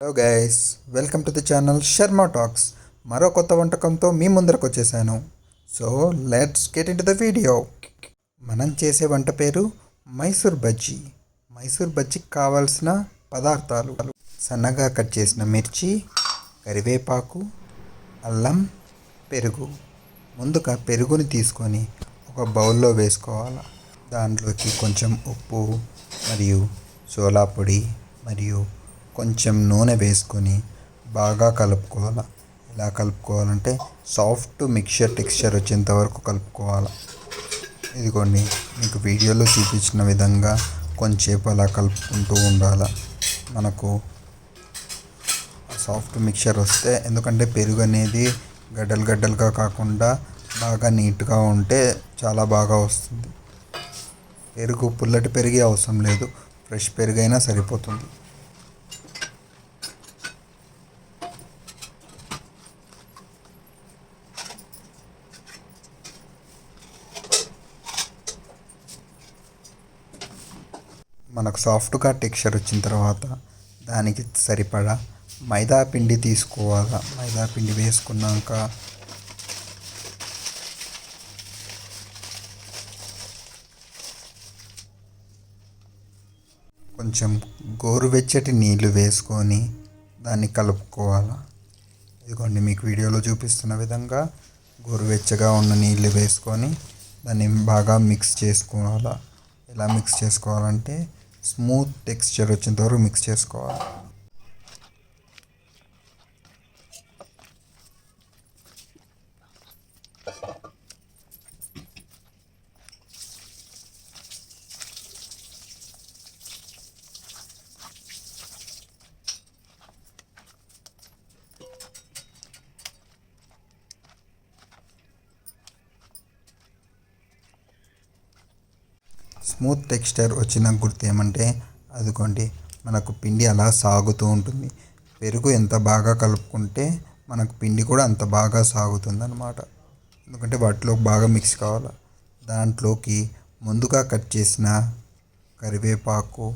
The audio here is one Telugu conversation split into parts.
Hello guys, welcome to the channel Sharma talks. మరో కొత్త వంటకంతో మీ ముందరకు వచ్చేసాను. So let's get in to the video. మనం చేసే వంట పేరు మైసూర్ బజ్జీ. మైసూర్ బజ్జీకి కావాల్సిన పదార్థాలు: సన్నగా కట్ చేసిన మిర్చి, కరివేపాకు, అల్లం, పెరుగు. ముందుగా పెరుగుని తీసుకొని ఒక బౌల్లో వేసుకోవాలి. దాంట్లోకి కొంచెం ఉప్పు మరియు సోలా పొడి మరియు కొంచెం నూనె వేసుకొని బాగా కలుపుకోవాలి. ఇలా కలుపుకోవాలంటే సాఫ్ట్ మిక్చర్ టెక్స్చర్ వచ్చేంత వరకు కలుపుకోవాలి. ఇదిగోండి, మీకు వీడియోలో చూపించిన విధంగా కొంచెంసేపు అలా కలుపుకుంటూ ఉండాలి. మనకు సాఫ్ట్ మిక్చర్ వస్తే, ఎందుకంటే పెరుగు అనేది గడ్డలు గడ్డలుగా కాకుండా బాగా నీట్గా ఉంటే చాలా బాగా వస్తుంది. పెరుగు పుల్లటి పెరిగే అవసరం లేదు, ఫ్రెష్ పెరుగైనా సరిపోతుంది. మనకు సాఫ్ట్గా టెక్స్చర్ వచ్చిన తర్వాత దానికి సరిపడా మైదా పిండి తీసుకోవాలి. మైదా పిండి వేసుకున్నాక కొంచెం గోరువెచ్చటి నీళ్ళు వేసుకొని దాన్ని కలుపుకోవాలి. ఇదిగోండి, మీకు వీడియోలో చూపిస్తున్న విధంగా గోరువెచ్చగా ఉన్న నీళ్ళు వేసుకొని దాన్ని బాగా మిక్స్ చేసుకోవాలి. ఎలా మిక్స్ చేసుకోవాలంటే స్మూత్ టెక్స్చర్ వచ్చేంత వరకు మిక్స్ చేసుకోవాలి. స్మూత్ టెక్స్చర్ వచ్చిన గుర్తు ఏమంటే, అదిగోండి, మనకు పిండి అలా సాగుతూ ఉంటుంది. పెరుగు ఎంత బాగా కలుపుకుంటే మనకు పిండి కూడా అంత బాగా సాగుతుంది అన్నమాట. ఎందుకంటే వాటిలో బాగా మిక్స్ కావాలి. దాంట్లోకి ముందుగా కట్ చేసిన కరివేపాకు,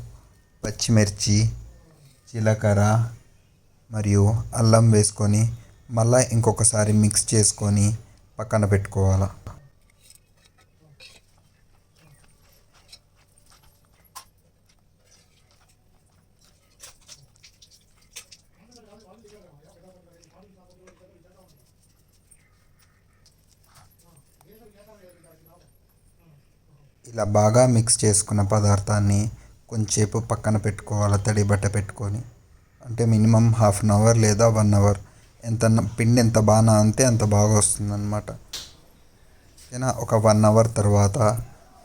పచ్చిమిర్చి, జీలకర్ర మరియు అల్లం వేసుకొని మళ్ళీ ఇంకొకసారి మిక్స్ చేసుకొని పక్కన పెట్టుకోవాలి. ఇలా బాగా మిక్స్ చేసుకున్న పదార్థాన్ని కొంచెంసేపు పక్కన పెట్టుకోవాలి, తడి బట్ట పెట్టుకొని. అంటే మినిమం హాఫ్ అన్ అవర్ లేదా 1 అవర్. పిండి ఎంత బాగా నానితే అంత బాగా వస్తుంది అన్నమాట. ఓకేనా? ఒక 1 అవర్ తర్వాత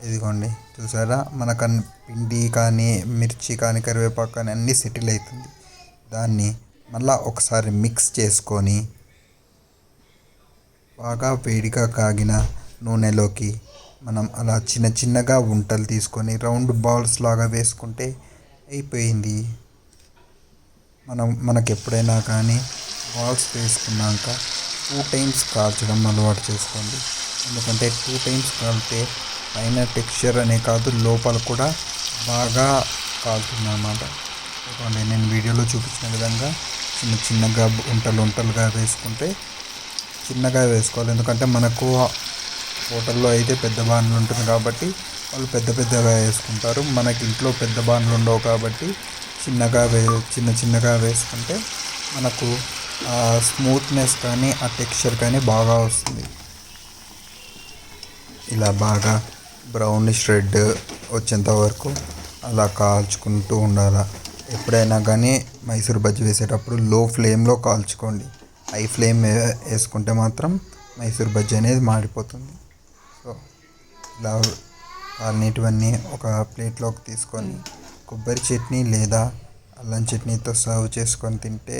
ఇదిగోండి, చూసారా, మనకు పిండి కానీ మిర్చి కానీ కరివేపాకు కానీ అన్నీ సెటిల్ అవుతుంది. దాన్ని మళ్ళీ ఒకసారి మిక్స్ చేసుకొని బాగా వేడిగా కాగిన నూనెలోకి మనం అలా చిన్న చిన్నగా ఉంటలు తీసుకొని రౌండ్ బాల్స్ లాగా వేసుకుంటే అయిపోయింది. మనకు ఎప్పుడైనా కానీ బాల్స్ వేసుకున్నాక 2 టైమ్స్ కాల్చడం అలవాటు చేసుకోండి. ఎందుకంటే 2 టైమ్స్ కాలితే పైన టెక్స్చర్ అనే కాదు, లోపల కూడా బాగా కాలుతుంది అన్నమాట. ఎందుకంటే నేను వీడియోలో చూపించిన విధంగా చిన్న చిన్నగా ఉంటలుగా వేసుకుంటే చిన్నగా వేసుకోవాలి. ఎందుకంటే మనకు హోటల్లో అయితే పెద్ద బాణలు ఉంటుంది కాబట్టి వాళ్ళు పెద్దగా వేసుకుంటారు. మనకి ఇంట్లో పెద్ద బాణలు ఉండవు కాబట్టి చిన్న చిన్నగా వేసుకుంటే మనకు ఆ స్మూత్నెస్ కానీ ఆ టెక్స్చర్ కానీ బాగా వస్తుంది. ఇలా బాగా బ్రౌనిష్ రెడ్ వచ్చేంత వరకు అలా కాల్చుకుంటూ ఉండాలి. ఎప్పుడైనా కానీ మైసూర్ బజ్జీ వేసేటప్పుడు లో ఫ్లేమ్లో కాల్చుకోండి. హై ఫ్లేమ్ వేసుకుంటే మాత్రం మైసూర్ బజ్జీ అనేది మాడిపోతుంది. సో ఇలా కాలనీటివన్నీ ఒక ప్లేట్లోకి తీసుకొని కొబ్బరి చట్నీ లేదా అల్లం చట్నీతో సర్వ్ చేసుకొని తింటే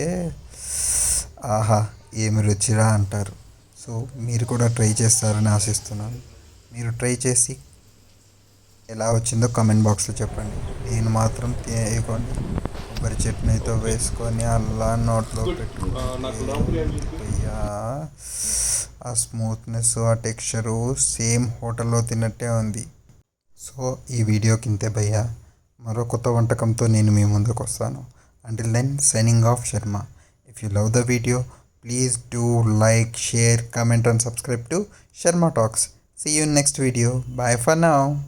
ఆహా, ఏమి రుచిరా అంటారు. సో మీరు కూడా ట్రై చేస్తారని ఆశిస్తున్నాను. మీరు ట్రై చేసి ఎలా వచ్చిందో కామెంట్ బాక్స్లో చెప్పండి. నేను మాత్రం కొబ్బరి చట్నీతో వేసుకొని అలా నోట్లో పెట్టుకుంటే ఆ స్మూత్నెస్, ఆ టెక్స్చరు సేమ్ హోటల్లో తిన్నట్టే ఉంది. సో ఈ వీడియోకి ఇంతే భయ్యా. మరో కొత్త వంటకంతో నేను మీ ముందుకు వస్తాను. Until then, signing off, Sharma. If you love the video, please do like, share, comment, and subscribe to Sharma Talks. See you in next video. Bye for now.